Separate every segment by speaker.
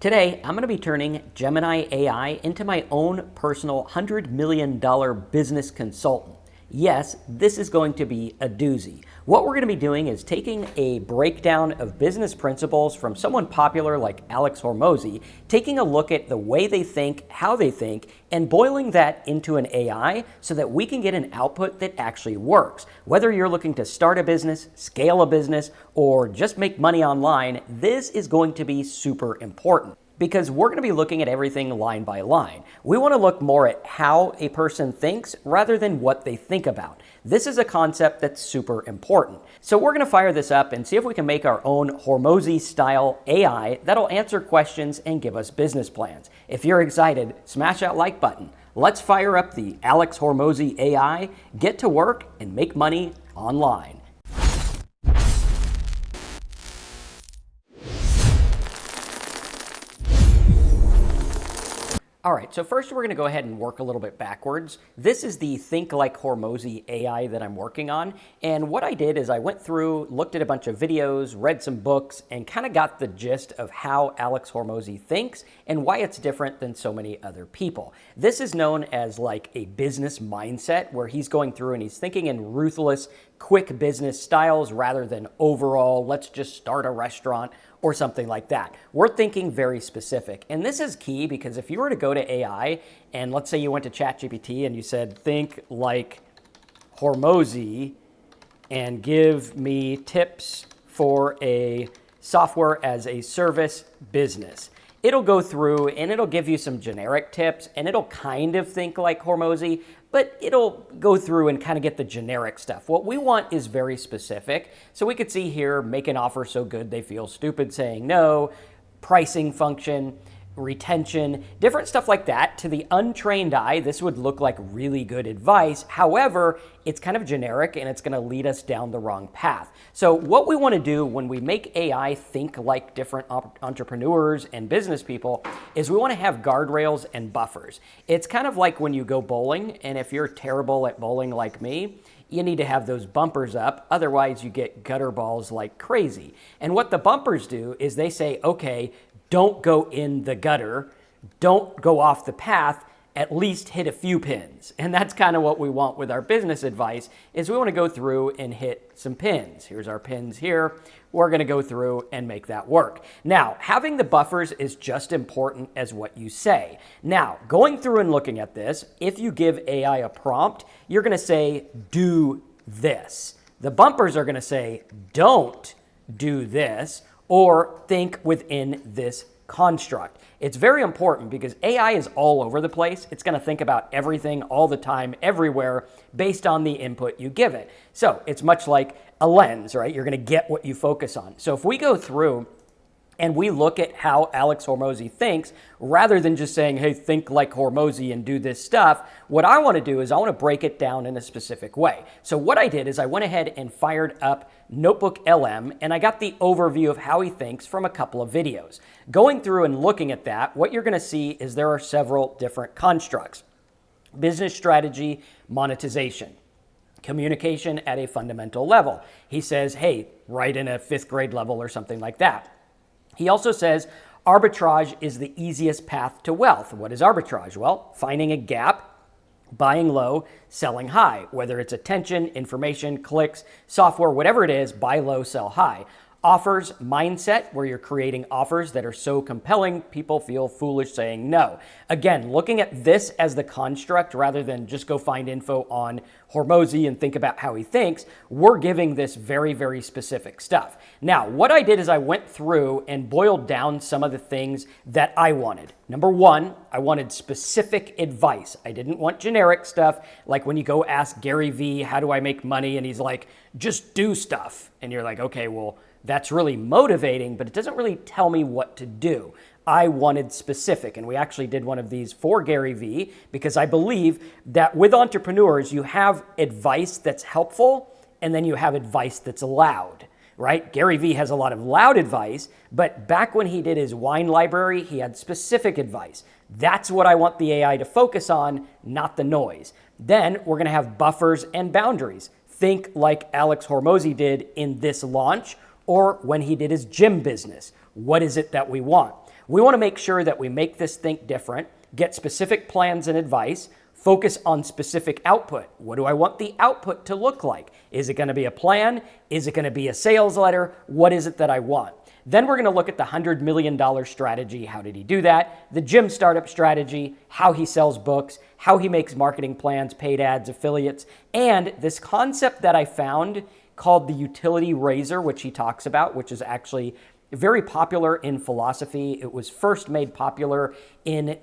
Speaker 1: Today, I'm going to be turning Gemini AI into my own personal $100 million business consultant. Yes, this is going to be a doozy. What we're going to be doing is taking a breakdown of business principles from someone popular like Alex Hormozi, taking a look at the way they think, how they think, and boiling that into an AI so that we can get an output that actually works. Whether you're looking to start a business, scale a business, or just make money online, this is going to be super important, because we're going to be looking at everything line by line. We want to look more at how a person thinks rather than what they think about. This is a concept that's super important. So we're going to fire this up and see if we can make our own Hormozi style AI that'll answer questions and give us business plans. If you're excited, smash that like button. Let's fire up the Alex Hormozi AI, get to work, and make money online. All right, so first we're going to go ahead and work a little bit backwards. This is the Think Like Hormozi AI that I'm working on. And what I did is I went through, looked at a bunch of videos, read some books, and kind of got the gist of how Alex Hormozi thinks and why it's different than so many other people. This is known as like a business mindset, where he's going through and he's thinking in ruthless, quick business styles rather than overall, let's just start a restaurant or something like that. We're thinking very specific. And this is key because if you were to go to AI and let's say you went to ChatGPT and you said, think like Hormozi and give me tips for a software as a service business, it'll go through and it'll give you some generic tips and it'll kind of think like Hormozi, but it'll go through and kind of get the generic stuff. What we want is very specific. So we could see here, make an offer so good they feel stupid saying no, pricing function, retention, different stuff like that. To the untrained eye, this would look like really good advice. However, it's kind of generic and it's going to lead us down the wrong path. So what we want to do when we make AI think like different entrepreneurs and business people is we want to have guardrails and buffers. It's kind of like when you go bowling, and if you're terrible at bowling like me, you need to have those bumpers up, otherwise you get gutter balls like crazy. And what the bumpers do is they say, okay, don't go in the gutter, don't go off the path, at least hit a few pins. And that's kind of what we want with our business advice, is we want to go through and hit some pins. Here's our pins here. We're going to go through and make that work. Now, having the buffers is just important as what you say. Now, going through and looking at this, if you give AI a prompt, you're going to say, do this. The bumpers are going to say, don't do this, or think within this construct. It's very important because AI is all over the place. It's going to think about everything all the time, everywhere, based on the input you give it. So it's much like a lens, right? You're going to get what you focus on. So if we go through and we look at how Alex Hormozi thinks, rather than just saying, hey, think like Hormozi and do this stuff, what I want to do is I want to break it down in a specific way. So what I did is I went ahead and fired up Notebook LM, and I got the overview of how he thinks from a couple of videos. Going through and looking at that, what you're going to see is there are several different constructs: business strategy, monetization, communication at a fundamental level. He says, hey, write in a 5th grade level or something like that. He also says arbitrage is the easiest path to wealth. What is arbitrage? Well, finding a gap, buying low, selling high. Whether it's attention, information, clicks, software, whatever it is, buy low, sell high. Offers mindset, where you're creating offers that are so compelling people feel foolish saying no. Again, looking at this as the construct rather than just go find info on Hormozi and think about how he thinks, we're giving this very, very specific stuff. Now, what I did is I went through and boiled down some of the things that I wanted. Number one, I wanted specific advice. I didn't want generic stuff, like when you go ask Gary Vee, how do I make money? And he's like, just do stuff. And you're like, okay, well, that's really motivating, but it doesn't really tell me what to do. I wanted specific, and we actually did one of these for Gary Vee because I believe that with entrepreneurs, you have advice that's helpful, and then you have advice that's loud, right? Gary Vee has a lot of loud advice, but back when he did his wine library, he had specific advice. That's what I want the AI to focus on, not the noise. Then we're going to have buffers and boundaries. Think like Alex Hormozi did in this launch, or when he did his gym business. What is it that we want? We want to make sure that we make this think different, get specific plans and advice, focus on specific output. What do I want the output to look like? Is it going to be a plan? Is it going to be a sales letter? What is it that I want? Then we're going to look at the $100 million strategy. How did he do that? The gym startup strategy, how he sells books, how he makes marketing plans, paid ads, affiliates, and this concept that I found called the utility razor, which he talks about, which is actually very popular in philosophy. It was first made popular in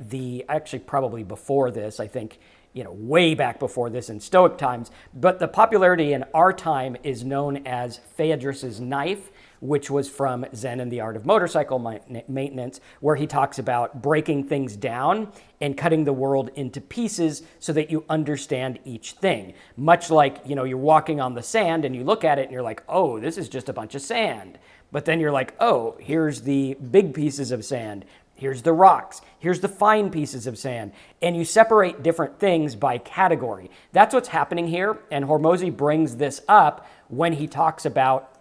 Speaker 1: actually probably before this, I think, way back before this in Stoic times. But the popularity in our time is known as Phaedrus's knife, which was from Zen and the Art of Motorcycle Maintenance, where he talks about breaking things down and cutting the world into pieces so that you understand each thing. Much like, you're walking on the sand and you look at it and you're like, oh, this is just a bunch of sand. But then you're like, oh, here's the big pieces of sand. Here's the rocks. Here's the fine pieces of sand. And you separate different things by category. That's what's happening here. And Hormozi brings this up when he talks about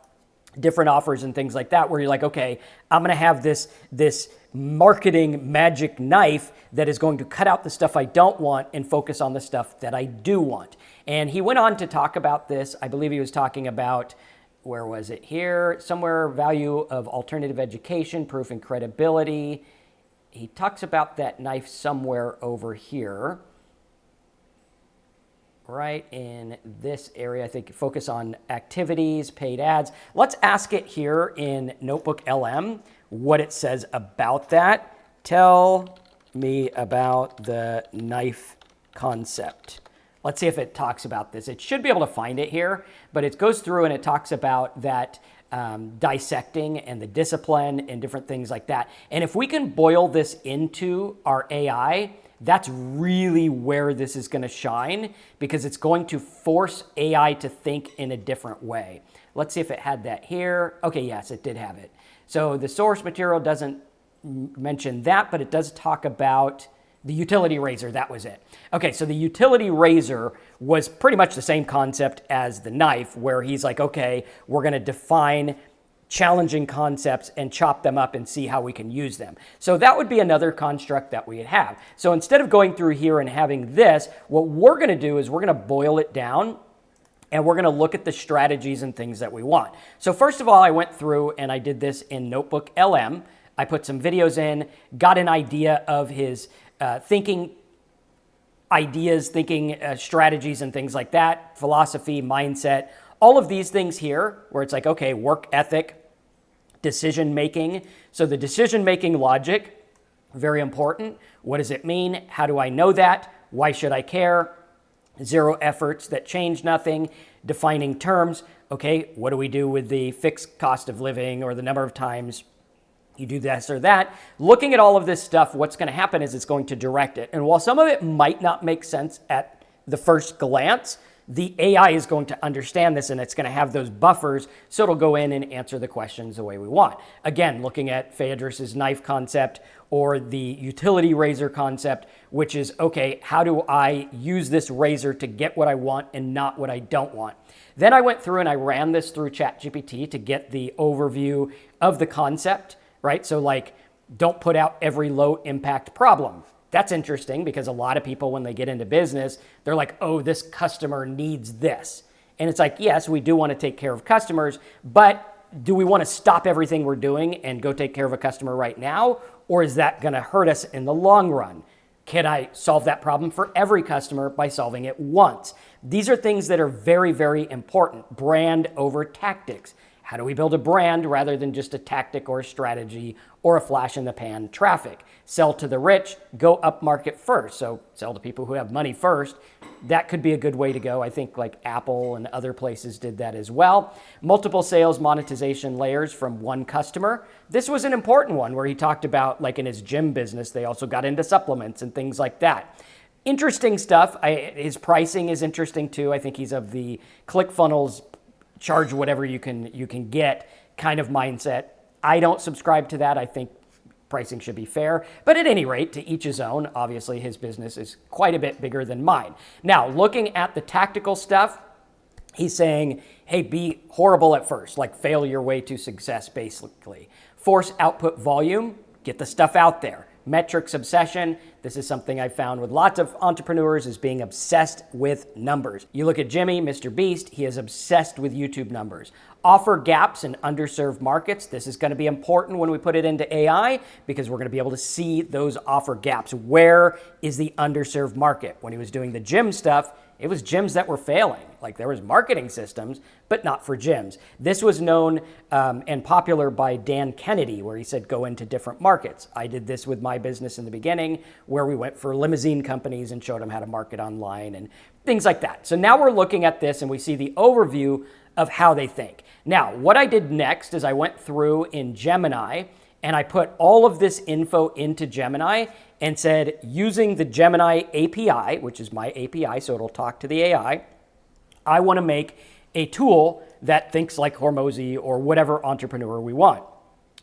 Speaker 1: different offers and things like that, where you're like, okay, I'm going to have this marketing magic knife that is going to cut out the stuff I don't want and focus on the stuff that I do want. And he went on to talk about this. I believe he was talking about, where was it here? Somewhere, value of alternative education, proof and credibility. He talks about that knife somewhere over here. Right in this area, I think focus on activities, paid ads. Let's ask it here in Notebook LM what it says about that. Tell me about the knife concept. Let's see if it talks about this. It should be able to find it here, but it goes through and it talks about that dissecting and the discipline and different things like that. And if we can boil this into our AI, that's really where this is going to shine, because it's going to force AI to think in a different way. Let's see if it had that here. Okay, yes, it did have it. So the source material doesn't mention that, but it does talk about the utility razor. That was it. Okay, so the utility razor was pretty much the same concept as the knife, where he's like, okay, we're going to define challenging concepts and chop them up and see how we can use them. So that would be another construct that we'd have. So instead of going through here and having this, what we're going to do is we're going to boil it down and we're going to look at the strategies and things that we want. So first of all, I went through and I did this in Notebook LM. I put some videos in, got an idea of his thinking ideas, thinking strategies and things like that, philosophy, mindset, all of these things here where it's like, okay, work ethic, decision-making. So the decision-making logic, very important. What does it mean? How do I know that? Why should I care? Zero efforts that change nothing. Defining terms. Okay, what do we do with the fixed cost of living or the number of times you do this or that? Looking at all of this stuff, what's going to happen is it's going to direct it. And while some of it might not make sense at the first glance, the AI is going to understand this and it's going to have those buffers, so it'll go in and answer the questions the way we want. Again, looking at Phaedrus's knife concept or the utility razor concept, which is, okay, how do I use this razor to get what I want and not what I don't want? Then I went through and I ran this through ChatGPT to get the overview of the concept, right? So like, don't put out every low impact problem. That's interesting because a lot of people, when they get into business, they're like, oh, this customer needs this. And it's like, yes, we do want to take care of customers, but do we want to stop everything we're doing and go take care of a customer right now? Or is that going to hurt us in the long run? Can I solve that problem for every customer by solving it once? These are things that are very, very important. Brand over tactics. How do we build a brand rather than just a tactic or a strategy or a flash in the pan traffic? Sell to the rich, go up market first. So sell to people who have money first. That could be a good way to go. I think like Apple and other places did that as well. Multiple sales monetization layers from one customer. This was an important one where he talked about, like in his gym business, they also got into supplements and things like that. Interesting stuff. His pricing is interesting too. I think he's of the ClickFunnels charge whatever you can get kind of mindset. I don't subscribe to that. I think pricing should be fair. But at any rate, to each his own. Obviously, his business is quite a bit bigger than mine. Now, looking at the tactical stuff, he's saying, hey, be horrible at first, like fail your way to success, basically. Force output volume. get the stuff out there. Metrics obsession. This is something I found with lots of entrepreneurs, is being obsessed with numbers. You look at Jimmy, Mr. Beast, he is obsessed with YouTube numbers. Offer gaps in underserved markets. This is going to be important when we put it into AI, because we're going to be able to see those offer gaps. Where is the underserved market? When he was doing the gym stuff, it was gyms that were failing. Like, there was marketing systems, but not for gyms. This was known and popular by Dan Kennedy, where he said, go into different markets. I did this with my business in the beginning, where we went for limousine companies and showed them how to market online and things like that. So now we're looking at this and we see the overview of how they think. Now, what I did next is I went through in Gemini and I put all of this info into Gemini and said, using the Gemini API, which is my API, so it'll talk to the AI, I want to make a tool that thinks like Hormozi or whatever entrepreneur we want.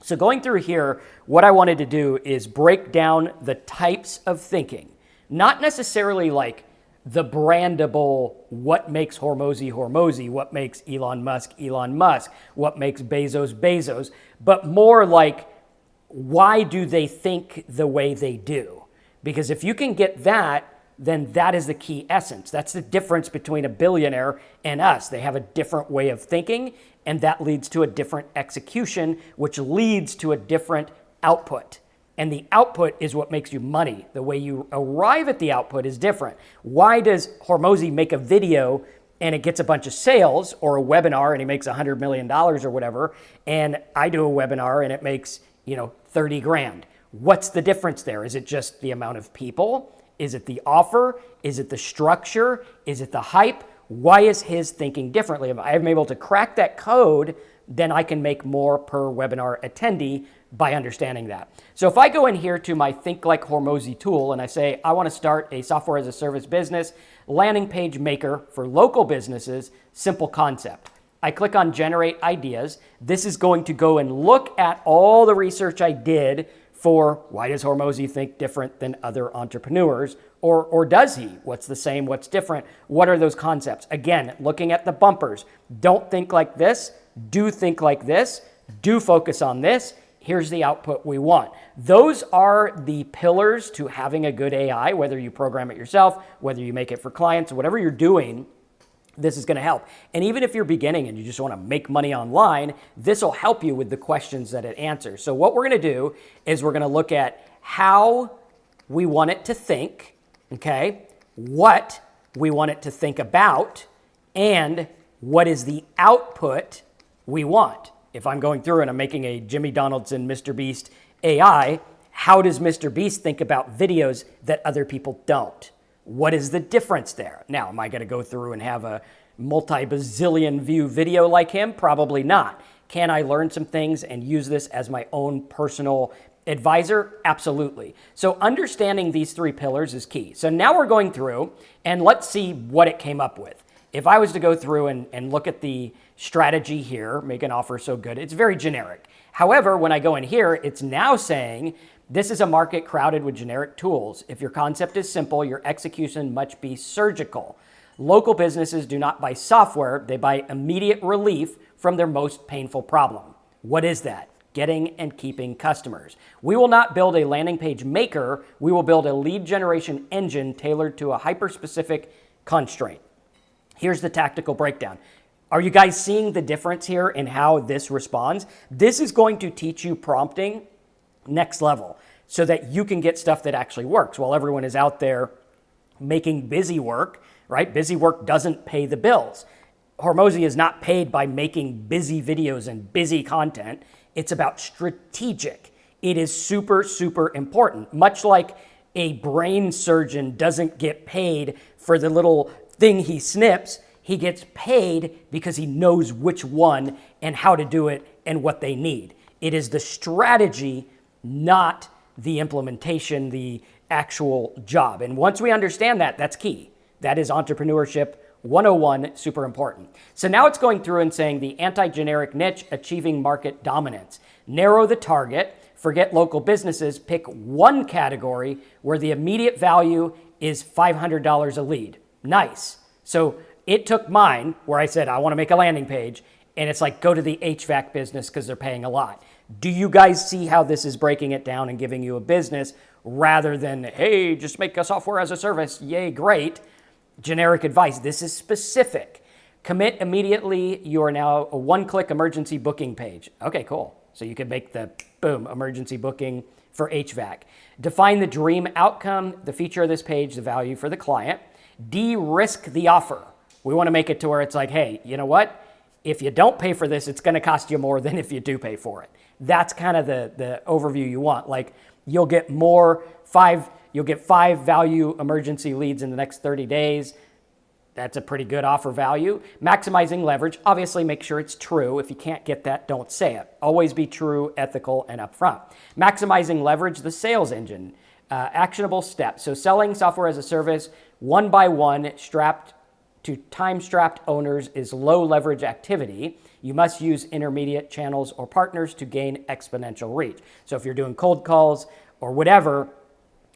Speaker 1: So going through here, what I wanted to do is break down the types of thinking, not necessarily like the brandable, what makes Hormozi Hormozi, what makes Elon Musk Elon Musk, what makes Bezos Bezos, but more like, why do they think the way they do? Because if you can get that, then that is the key essence. That's the difference between a billionaire and us. They have a different way of thinking, and that leads to a different execution, which leads to a different output. And the output is what makes you money. The way you arrive at the output is different. Why does Hormozi make a video and it gets a bunch of sales, or a webinar and he makes $100 million or whatever, and I do a webinar and it makes 30 grand? What's the difference there? Is it just the amount of people? Is it the offer? Is it the structure? Is it the hype? Why is his thinking differently? If I'm able to crack that code, then I can make more per webinar attendee by understanding that. So if I go in here to my Think Like Hormozi tool and I say, I want to start a software as a service business, landing page maker for local businesses, simple concept. I click on generate ideas. This is going to go and look at all the research I did for why does Hormozi think different than other entrepreneurs, or does he? What's the same? What's different? What are those concepts? Again, looking at the bumpers. Don't think like this. Do think like this. Do focus on this. Here's the output we want. Those are the pillars to having a good AI, whether you program it yourself, whether you make it for clients, whatever you're doing. This is going to help. And even if you're beginning and you just want to make money online, this will help you with the questions that it answers. So what we're going to do is we're going to look at how we want it to think, okay, what we want it to think about, and what is the output we want. If I'm going through and I'm making a Jimmy Donaldson, Mr. Beast AI, how does Mr. Beast think about videos that other people don't? What is the difference there? Now, am I going to go through and have a multi-bazillion view video like him? Probably not. Can I learn some things and use this as my own personal advisor? Absolutely. So understanding these three pillars is key. So now we're going through and let's see what it came up with. If I was to go through and look at the strategy here, make an offer so good, it's very generic. However, when I go in here, it's now saying, this is a market crowded with generic tools. If your concept is simple, your execution must be surgical. Local businesses do not buy software, they buy immediate relief from their most painful problem. What is that? Getting and keeping customers. We will not build a landing page maker, we will build a lead generation engine tailored to a hyper-specific constraint. Here's the tactical breakdown. Are you guys seeing the difference here in how this responds? This is going to teach you prompting next level so that you can get stuff that actually works while everyone is out there making busy work, right? Busy work doesn't pay the bills. Hormozi is not paid by making busy videos and busy content. It's about strategic. It is super, super important. Much like a brain surgeon doesn't get paid for the little thing he snips, he gets paid because he knows which one and how to do it and what they need. It is the strategy, not the implementation, the actual job. And once we understand that, that's key. That is entrepreneurship 101, super important. So now it's going through and saying the anti-generic niche, achieving market dominance. Narrow the target, forget local businesses, pick one category where the immediate value is $500 a lead. Nice. So it took mine where I said, I want to make a landing page. And it's like, go to the HVAC business because they're paying a lot. Do you guys see how this is breaking it down and giving you a business rather than, hey, just make a software as a service, yay, great, generic advice? This is specific. Commit immediately. You are now a one-click emergency booking page. Okay, cool. So you could make the, boom, emergency booking for HVAC. Define the dream outcome, the feature of this page, the value for the client. De-risk the offer. We want to make it to where it's like, hey, you know what? If you don't pay for this, it's going to cost you more than if you do pay for it. That's kind of the overview you want. Like, you'll get you'll get 5 value emergency leads in the next 30 days. That's a pretty good offer value. Maximizing leverage, obviously make sure it's true. If you can't get that, don't say it. Always be true, ethical, and upfront. Maximizing leverage, the sales engine. Actionable steps. So selling software as a service, one by one, strapped to time-strapped owners is low leverage activity. You must use intermediate channels or partners to gain exponential reach. So if you're doing cold calls or whatever,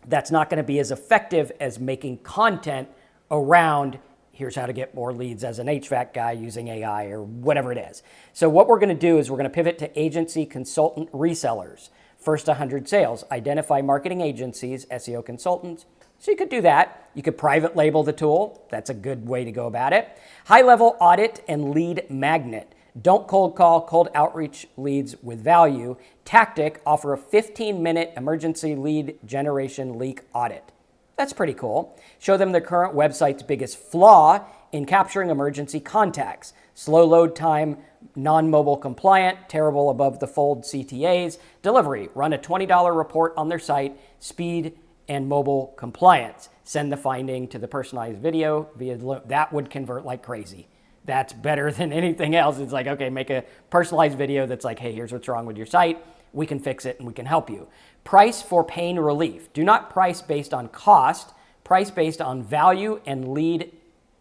Speaker 1: that's not going to be as effective as making content around here's how to get more leads as an HVAC guy using AI or whatever it is. So what we're going to do is we're going to pivot to agency consultant resellers. First 100 sales. Identify marketing agencies, SEO consultants. So you could do that. You could private label the tool. That's a good way to go about it. High-level audit and lead magnet. Don't cold call, cold outreach leads with value. Tactic, offer a 15-minute emergency lead generation leak audit. That's pretty cool. Show them their current website's biggest flaw in capturing emergency contacts. Slow load time, non-mobile compliant, terrible above the fold CTAs. Delivery, run a $20 report on their site. Speed and mobile compliance. Send the finding to the personalized video via that would convert like crazy. That's better than anything else. It's like, okay, make a personalized video that's like, hey, here's what's wrong with your site. We can fix it and we can help you. Price for pain relief. Do not price based on cost. Price based on value and lead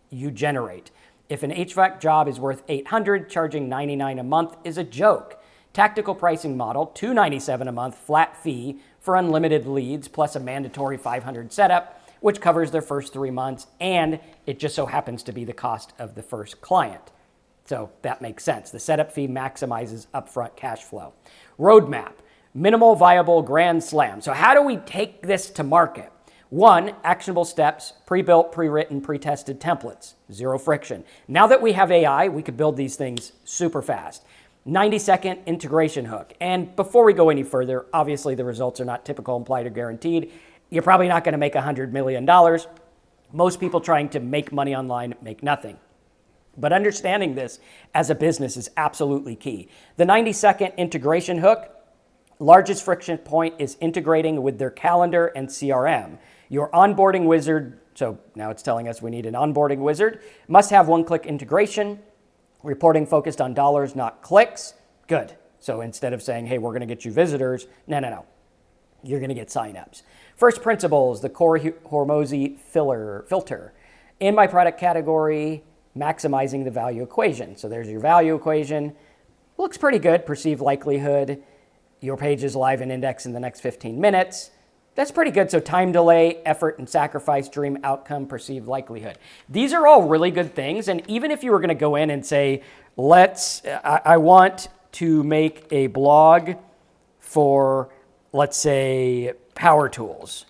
Speaker 1: you generate. If an HVAC job is worth $800, charging $99 a month is a joke. Tactical pricing model, $297 a month, flat fee for unlimited leads, plus a mandatory $500 setup, which covers their first 3 months, and it just so happens to be the cost of the first client. So that makes sense. The setup fee maximizes upfront cash flow. Roadmap, minimal viable grand slam. So how do we take this to market? 1, actionable steps, pre-built, pre-written, pre-tested templates, 0 friction. Now that we have AI, we could build these things super fast. 90-second integration hook. And before we go any further, obviously the results are not typical, implied, or guaranteed. You're probably not going to make $100 million. Most people trying to make money online make nothing. But understanding this as a business is absolutely key. The 90-second integration hook, largest friction point is integrating with their calendar and CRM. Your onboarding wizard, so now it's telling us we need an onboarding wizard, must have one-click integration, reporting focused on dollars, not clicks. Good. So instead of saying, hey, we're going to get you visitors, no. You're going to get signups. First principles, the core Hormozi filter. In my product category, maximizing the value equation. So there's your value equation. Looks pretty good. Perceived likelihood. Your page is live and index in the next 15 minutes. That's pretty good. So time delay, effort and sacrifice, dream outcome, perceived likelihood. These are all really good things. And even if you were going to go in and say, I want to make a blog for, let's say, power tools.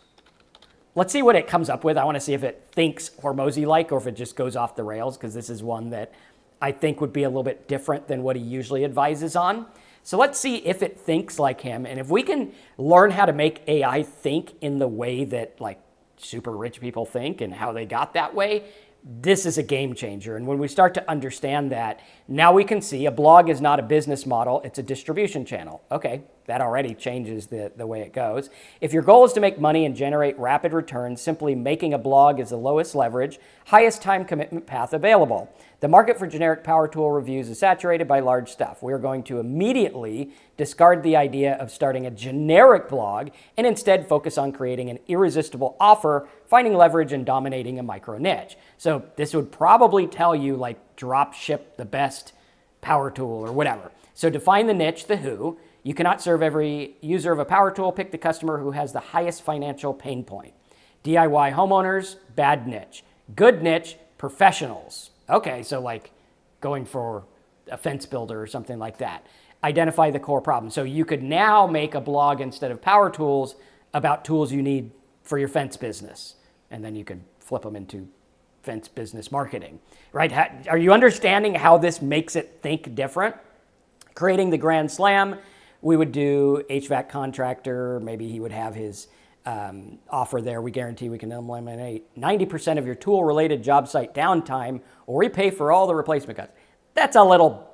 Speaker 1: Let's see what it comes up with. I want to see if it thinks Hormozi-like or if it just goes off the rails, because this is one that I think would be a little bit different than what he usually advises on. So let's see if it thinks like him. And if we can learn how to make AI think in the way that like super rich people think and how they got that way, this is a game changer. And when we start to understand that, now we can see a blog is not a business model, it's a distribution channel. Okay, that already changes the way it goes. If your goal is to make money and generate rapid returns, simply making a blog is the lowest leverage, highest time commitment path available. The market for generic power tool reviews is saturated by large stuff. We are going to immediately discard the idea of starting a generic blog and instead focus on creating an irresistible offer, finding leverage, and dominating a micro niche. So this would probably tell you like drop ship the best power tool or whatever. So define the niche, the who. You cannot serve every user of a power tool. Pick the customer who has the highest financial pain point. DIY homeowners, bad niche. Good niche, professionals. Okay, so like going for a fence builder or something like that. identify the core problem. So you could now make a blog instead of power tools about tools you need for your fence business. And then you could flip them into fence business marketing, right? Are you understanding how this makes it think different? Creating the Grand Slam, we would do HVAC contractor. Maybe he would have his offer there. We guarantee we can eliminate 90% of your tool-related job site downtime, or we pay for all the replacement costs. That's a little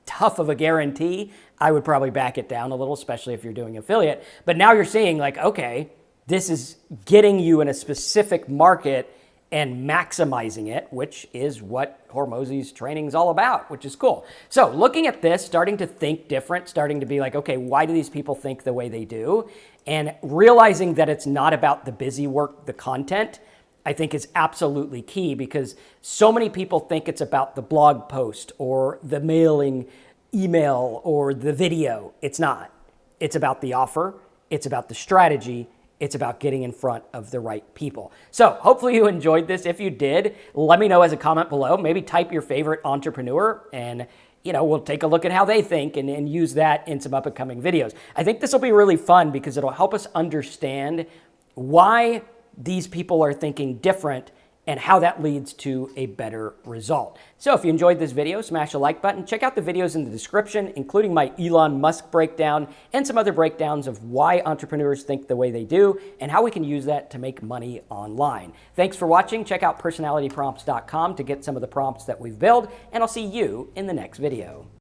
Speaker 1: tough of a guarantee. I would probably back it down a little, especially if you're doing affiliate. But now you're seeing like, okay, this is getting you in a specific market and maximizing it, which is what Hormozi's training is all about, which is cool. So looking at this, starting to think different, starting to be like, okay, why do these people think the way they do? And realizing that it's not about the busy work, the content, I think is absolutely key, because so many people think it's about the blog post or the mailing email or the video. It's not. It's about the offer. It's about the strategy. It's about getting in front of the right people. So hopefully you enjoyed this. If you did, let me know as a comment below. Maybe type your favorite entrepreneur and we'll take a look at how they think and use that in some up-and-coming videos. I think this will be really fun because it'll help us understand why these people are thinking different and how that leads to a better result. So if you enjoyed this video, smash the like button. Check out the videos in the description, including my Elon Musk breakdown and some other breakdowns of why entrepreneurs think the way they do and how we can use that to make money online. Thanks for watching. Check out personalityprompts.com to get some of the prompts that we've built, and I'll see you in the next video.